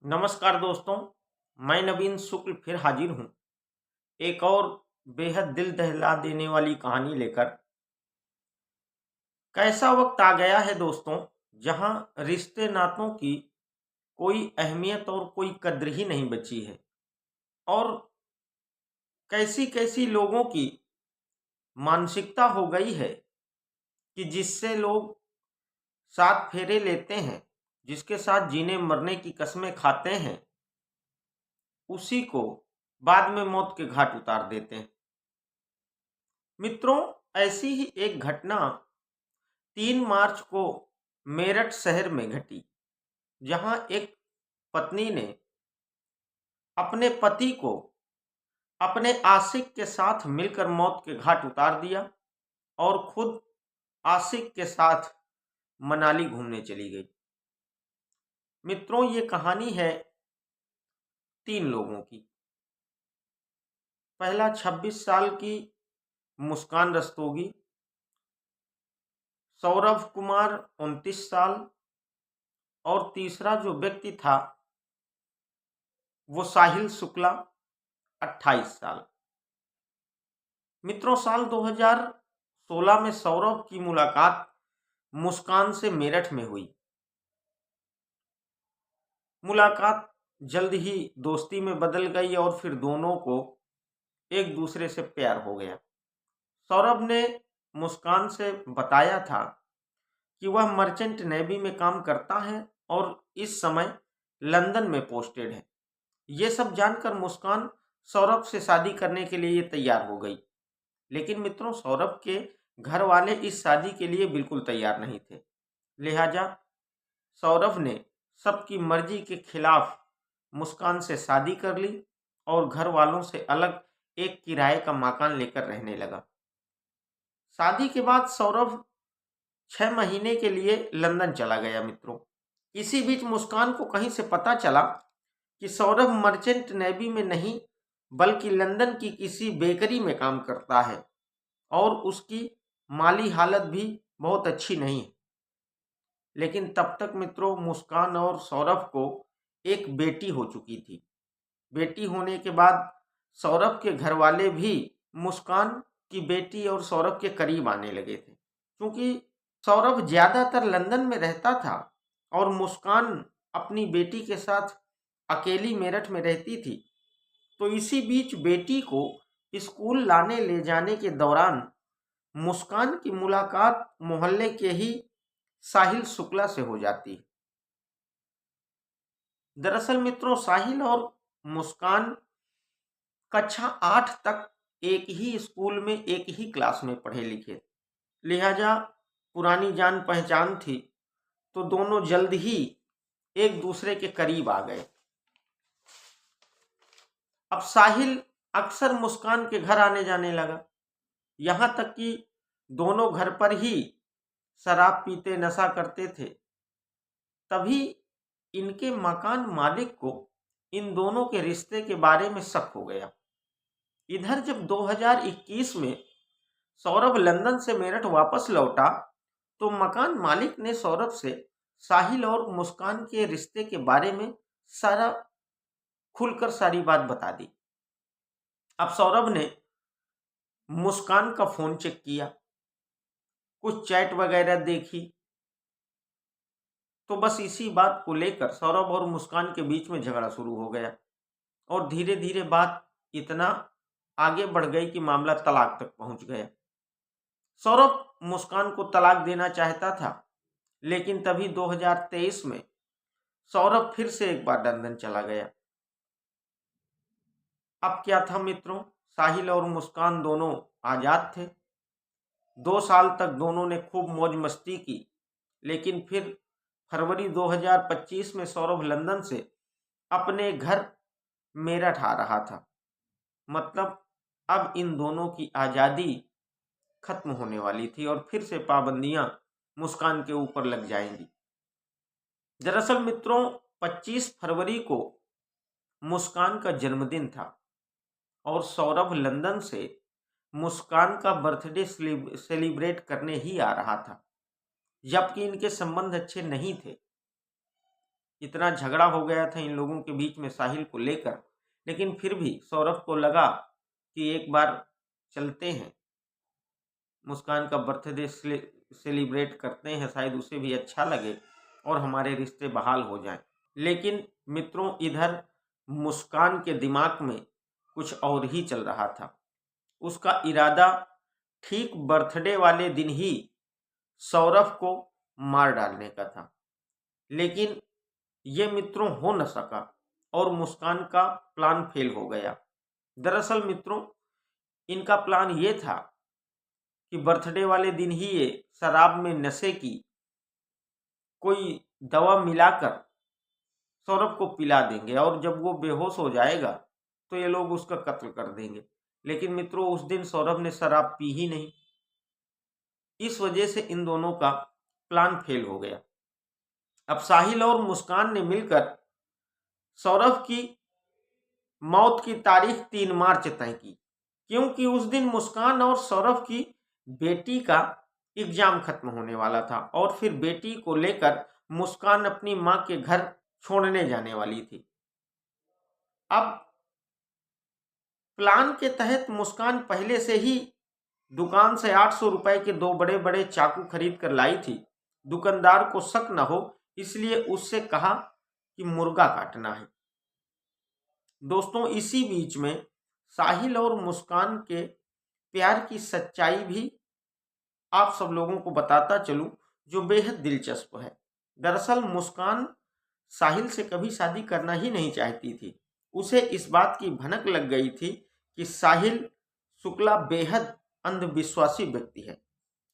नमस्कार दोस्तों। मैं नवीन शुक्ल फिर हाजिर हूँ एक और बेहद दिल दहला देने वाली कहानी लेकर। कैसा वक्त आ गया है दोस्तों, जहाँ रिश्ते नातों की कोई अहमियत और कोई कद्र ही नहीं बची है। और कैसी कैसी लोगों की मानसिकता हो गई है कि जिससे लोग साथ फेरे लेते हैं, जिसके साथ जीने मरने की कस्में खाते हैं, उसी को बाद में मौत के घाट उतार देते हैं। मित्रों, ऐसी ही एक घटना 3 मार्च को मेरठ शहर में घटी, जहां एक पत्नी ने अपने पति को अपने आशिक के साथ मिलकर मौत के घाट उतार दिया और खुद आशिक के साथ मनाली घूमने चली गई। मित्रों, ये कहानी है 3 लोगों की। पहला 26 साल की मुस्कान रस्तोगी, सौरभ कुमार 29 साल, और तीसरा जो व्यक्ति था वो साहिल शुक्ला 28 साल। मित्रों, साल 2016 में सौरभ की मुलाकात मुस्कान से मेरठ में हुई। मुलाकात जल्द ही दोस्ती में बदल गई और फिर दोनों को एक दूसरे से प्यार हो गया। सौरभ ने मुस्कान से बताया था कि वह मर्चेंट नेवी में काम करता है और इस समय लंदन में पोस्टेड है। ये सब जानकर मुस्कान सौरभ से शादी करने के लिए तैयार हो गई। लेकिन मित्रों, सौरभ के घर वाले इस शादी के लिए बिल्कुल तैयार नहीं थे। लिहाजा सौरभ ने सबकी मर्जी के खिलाफ मुस्कान से शादी कर ली और घर वालों से अलग एक किराए का मकान लेकर रहने लगा। शादी के बाद सौरभ 6 महीने के लिए लंदन चला गया। मित्रों, इसी बीच मुस्कान को कहीं से पता चला कि सौरभ मर्चेंट नेवी में नहीं बल्कि लंदन की किसी बेकरी में काम करता है और उसकी माली हालत भी बहुत अच्छी नहीं है। लेकिन तब तक मित्रों, मुस्कान और सौरभ को एक बेटी हो चुकी थी। बेटी होने के बाद सौरभ के घर वाले भी मुस्कान की बेटी और सौरभ के करीब आने लगे थे, क्योंकि सौरभ ज्यादातर लंदन में रहता था और मुस्कान अपनी बेटी के साथ अकेली मेरठ में रहती थी। तो इसी बीच बेटी को स्कूल लाने ले जाने के दौरान मुस्कान की मुलाकात मोहल्ले के ही साहिल शुक्ला से हो जाती है। दरअसल मित्रों, साहिल और मुस्कान कक्षा 8 तक एक ही स्कूल में एक ही क्लास में पढ़े लिखे, लिहाजा पुरानी जान पहचान थी, तो दोनों जल्द ही एक दूसरे के करीब आ गए। अब साहिल अक्सर मुस्कान के घर आने जाने लगा, यहां तक कि दोनों घर पर ही शराब पीते नशा करते थे। तभी इनके मकान मालिक को इन दोनों के रिश्ते के बारे में शक हो गया। इधर जब 2021 में सौरभ लंदन से मेरठ वापस लौटा, तो मकान मालिक ने सौरभ से साहिल और मुस्कान के रिश्ते के बारे में सारा खुलकर सारी बात बता दी। अब सौरभ ने मुस्कान का फोन चेक किया, कुछ चैट वगैरह देखी, तो बस इसी बात को लेकर सौरभ और मुस्कान के बीच में झगड़ा शुरू हो गया और धीरे धीरे बात इतना आगे बढ़ गई कि मामला तलाक तक पहुंच गया। सौरभ मुस्कान को तलाक देना चाहता था, लेकिन तभी 2023 में सौरभ फिर से एक बार लंदन चला गया। अब क्या था मित्रों, साहिल और मुस्कान दोनों आजाद थे। 2 साल तक दोनों ने खूब मौज मस्ती की, लेकिन फिर फरवरी 2025 में सौरभ लंदन से अपने घर मेरठ आ रहा था। मतलब अब इन दोनों की आज़ादी खत्म होने वाली थी और फिर से पाबंदियां मुस्कान के ऊपर लग जाएंगी। दरअसल मित्रों, 25 फरवरी को मुस्कान का जन्मदिन था और सौरभ लंदन से मुस्कान का बर्थडे सेलिब्रेट करने ही आ रहा था, जबकि इनके संबंध अच्छे नहीं थे। इतना झगड़ा हो गया था इन लोगों के बीच में साहिल को लेकर, लेकिन फिर भी सौरभ को लगा कि एक बार चलते हैं, मुस्कान का बर्थडे सेलिब्रेट करते हैं, शायद उसे भी अच्छा लगे और हमारे रिश्ते बहाल हो जाएं। लेकिन मित्रों, इधर मुस्कान के दिमाग में कुछ और ही चल रहा था। उसका इरादा ठीक बर्थडे वाले दिन ही सौरभ को मार डालने का था, लेकिन ये मित्रों हो न सका और मुस्कान का प्लान फेल हो गया। दरअसल मित्रों, इनका प्लान ये था कि बर्थडे वाले दिन ही ये शराब में नशे की कोई दवा मिलाकर सौरभ को पिला देंगे और जब वो बेहोश हो जाएगा तो ये लोग उसका कत्ल कर देंगे। लेकिन मित्रों, उस दिन सौरभ ने शराब पी ही नहीं। इस वजह से इन दोनों का प्लान फेल हो गया। अब साहिल और मुस्कान ने मिलकर सौरभ की मौत की तारीख 3 मार्च तय की, क्योंकि उस दिन मुस्कान और सौरभ की बेटी का एग्जाम खत्म होने वाला था और फिर बेटी को लेकर मुस्कान अपनी मां के घर छोड़ने जाने वाली थी। अब प्लान के तहत मुस्कान पहले से ही दुकान से 800 रुपए के 2 बड़े बड़े चाकू खरीद कर लाई थी। दुकानदार को शक न हो इसलिए उससे कहा कि मुर्गा काटना है। दोस्तों, इसी बीच में साहिल और मुस्कान के प्यार की सच्चाई भी आप सब लोगों को बताता चलूं, जो बेहद दिलचस्प है। दरअसल मुस्कान साहिल से कभी शादी करना ही नहीं चाहती थी। उसे इस बात की भनक लग गई थी कि साहिल शुक्ला बेहद अंधविश्वासी व्यक्ति है।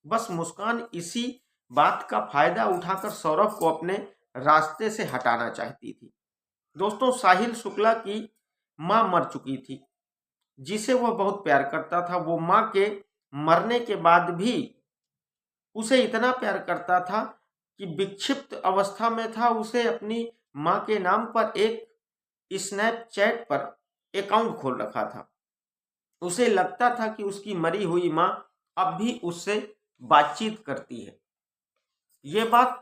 बस मुस्कान इसी बात का फायदा उठाकर सौरभ को अपने रास्ते से हटाना चाहती थी। दोस्तों, साहिल शुक्ला की मां मर चुकी थी, जिसे वह बहुत प्यार करता था। वो मां के मरने के बाद भी उसे इतना प्यार करता था कि विक्षिप्त अवस्था में था। उसे अपनी मां के नाम पर एक स्नैपचैट पर अकाउंट खोल रखा था। उसे लगता था कि उसकी मरी हुई मां अब भी उससे बातचीत करती है। ये बात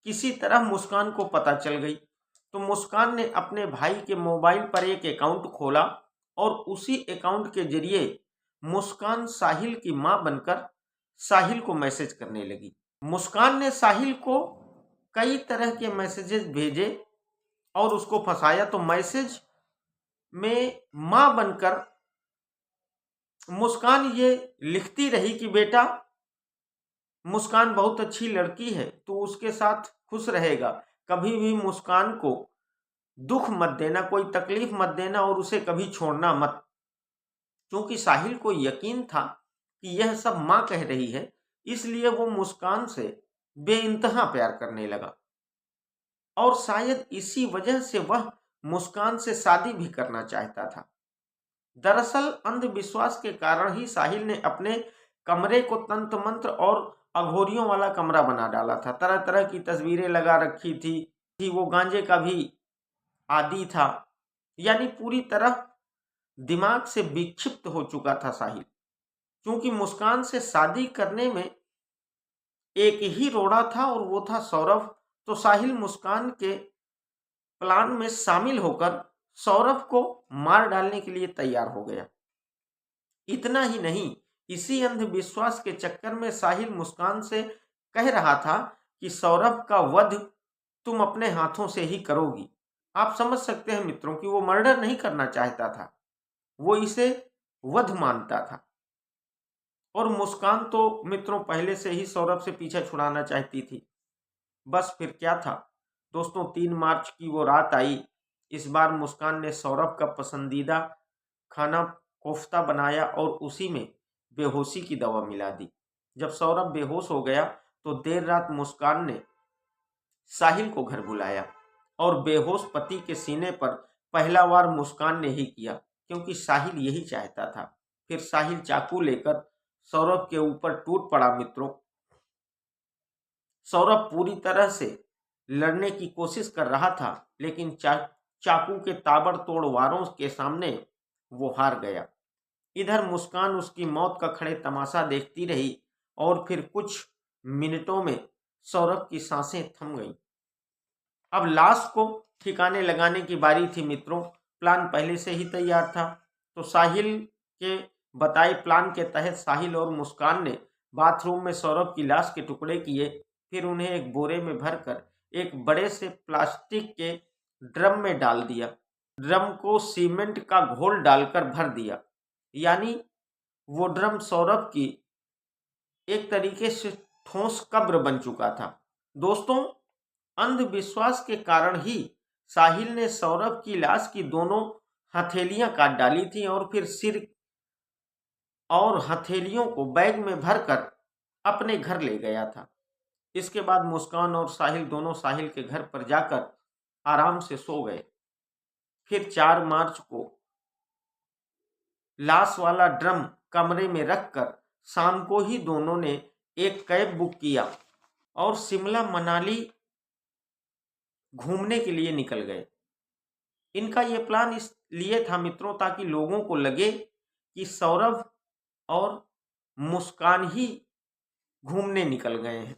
किसी तरह मुस्कान को पता चल गई, तो मुस्कान ने अपने भाई के मोबाइल पर एक अकाउंट खोला और उसी अकाउंट के जरिए मुस्कान साहिल की मां बनकर साहिल को मैसेज करने लगी। मुस्कान ने साहिल को कई तरह के मैसेजेस भेजे और उसको फंसाया। तो मैसेज में मां बनकर मुस्कान ये लिखती रही कि बेटा, मुस्कान बहुत अच्छी लड़की है, तू उसके साथ खुश रहेगा, कभी भी मुस्कान को दुख मत देना, कोई तकलीफ मत देना और उसे कभी छोड़ना मत। क्योंकि साहिल को यकीन था कि यह सब मां कह रही है, इसलिए वो मुस्कान से बेइंतहा प्यार करने लगा और शायद इसी वजह से वह मुस्कान से शादी भी करना चाहता था। दरअसल अंधविश्वास के कारण ही साहिल ने अपने कमरे को तंत्र मंत्र और अघोरियों वाला कमरा बना डाला था। तरह तरह की तस्वीरें लगा रखी थी। वो गांजे का भी आदी था, यानी पूरी तरह दिमाग से विक्षिप्त हो चुका था साहिल। क्योंकि मुस्कान से शादी करने में एक ही रोड़ा था और वो था सौरभ, तो साहिल मुस्कान के प्लान में शामिल होकर सौरभ को मार डालने के लिए तैयार हो गया। इतना ही नहीं, इसी अंधविश्वास के चक्कर में साहिल मुस्कान से कह रहा था कि सौरभ का वध तुम अपने हाथों से ही करोगी। आप समझ सकते हैं मित्रों कि वो मर्डर नहीं करना चाहता था, वो इसे वध मानता था। और मुस्कान तो मित्रों पहले से ही सौरभ से पीछा छुड़ाना चाहती थी। बस फिर क्या था दोस्तों, 3 मार्च की वो रात आई। इस बार मुस्कान ने सौरभ का पसंदीदा खाना कोफ्ता बनाया और उसी में बेहोशी की दवा मिला दी। जब सौरभ बेहोश हो गया तो देर रात मुस्कान ने साहिल को घर बुलाया और बेहोश पति के सीने पर पहला वार मुस्कान ने ही किया, क्योंकि साहिल यही चाहता था। फिर साहिल चाकू लेकर सौरभ के ऊपर टूट पड़ा। मित्रों, सौरभ पूरी तरह से लड़ने की कोशिश कर रहा था, लेकिन चाकू के ताबड़तोड़ वारों के सामने वो हार गया। इधर मुस्कान उसकी मौत का खड़े तमाशा देखती रही और फिर कुछ मिनटों में सौरभ की सांसें थम गईं। अब लाश को ठिकाने लगाने की बारी थी मित्रों। प्लान पहले से ही तैयार था। तो साहिल के बताए प्लान के तहत साहिल और मुस्कान ने बाथरूम में सौरभ की लाश के टुकड़े किए, फिर उन्हें एक बोरे में भरकर एक बड़े से प्लास्टिक के ड्रम में डाल दिया। ड्रम को सीमेंट का घोल डालकर भर दिया, यानी वो ड्रम सौरभ की एक तरीके से ठोस कब्र बन चुका था। दोस्तों, अंधविश्वास के कारण ही साहिल ने सौरभ की लाश की दोनों हथेलियां काट डाली थी और फिर सिर और हथेलियों को बैग में भरकर अपने घर ले गया था। इसके बाद मुस्कान और साहिल दोनों साहिल के घर पर जाकर आराम से सो गए। फिर 4 मार्च को लाश वाला ड्रम कमरे में रखकर शाम को ही दोनों ने एक कैब बुक किया और शिमला मनाली घूमने के लिए निकल गए। इनका ये प्लान इसलिए था मित्रों, ताकि लोगों को लगे कि सौरभ और मुस्कान ही घूमने निकल गए हैं।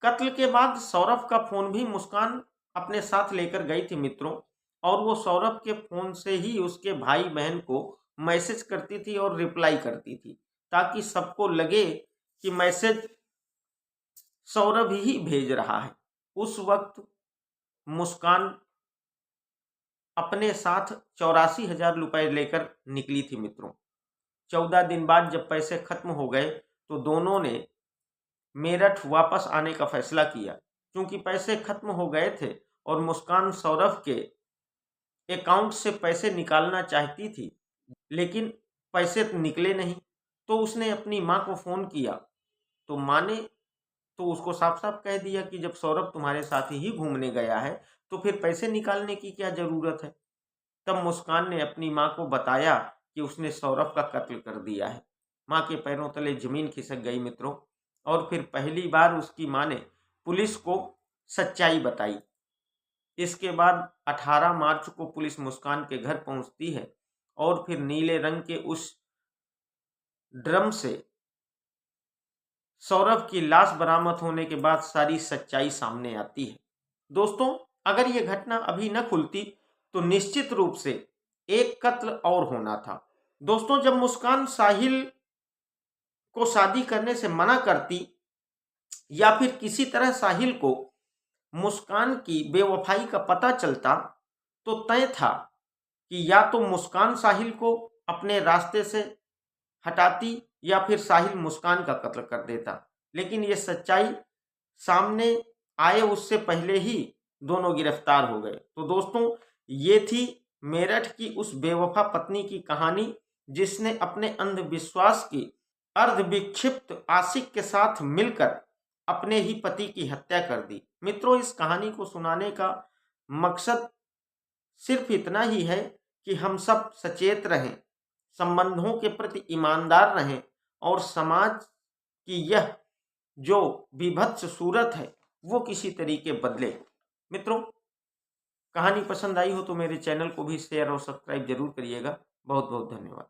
कत्ल के बाद सौरभ का फोन भी मुस्कान अपने साथ लेकर गई थी मित्रों, और वो सौरभ के फोन से ही उसके भाई बहन को मैसेज करती थी और रिप्लाई करती थी, ताकि सबको लगे कि मैसेज सौरभ ही भेज रहा है। उस वक्त मुस्कान अपने साथ 84,000 रुपए लेकर निकली थी मित्रों। 14 दिन बाद जब पैसे खत्म हो गए तो दोनों ने मेरठ वापस आने का फैसला किया। क्योंकि पैसे खत्म हो गए थे और मुस्कान सौरभ के अकाउंट से पैसे निकालना चाहती थी, लेकिन पैसे तो निकले नहीं। तो उसने अपनी माँ को फ़ोन किया, तो माँ ने तो उसको साफ साफ कह दिया कि जब सौरभ तुम्हारे साथ ही घूमने गया है तो फिर पैसे निकालने की क्या ज़रूरत है। तब मुस्कान ने अपनी माँ को बताया कि उसने सौरभ का कत्ल कर दिया है। माँ के पैरों तले जमीन खिसक गई मित्रों, और फिर पहली बार उसकी माँ ने पुलिस को सच्चाई बताई। इसके बाद 18 मार्च को पुलिस मुस्कान के घर पहुंचती है और फिर नीले रंग के उस ड्रम से सौरभ की लाश बरामद होने के बाद सारी सच्चाई सामने आती है। दोस्तों, अगर यह घटना अभी न खुलती तो निश्चित रूप से एक कत्ल और होना था। दोस्तों, जब मुस्कान साहिल को शादी करने से मना करती या फिर किसी तरह साहिल को मुस्कान की बेवफाई का पता चलता, तो तय था कि या तो मुस्कान साहिल को अपने रास्ते से हटाती या फिर साहिल मुस्कान का कत्ल कर देता। लेकिन ये सच्चाई सामने आए उससे पहले ही दोनों गिरफ्तार हो गए। तो दोस्तों, ये थी मेरठ की उस बेवफा पत्नी की कहानी, जिसने अपने अंधविश्वास की अर्धविक्षिप्त आशिक के साथ मिलकर अपने ही पति की हत्या कर दी। मित्रों, इस कहानी को सुनाने का मकसद सिर्फ इतना ही है कि हम सब सचेत रहें, संबंधों के प्रति ईमानदार रहें और समाज की यह जो विभत्स सूरत है वो किसी तरीके बदले। मित्रों, कहानी पसंद आई हो तो मेरे चैनल को भी शेयर और सब्सक्राइब जरूर करिएगा। बहुत बहुत धन्यवाद।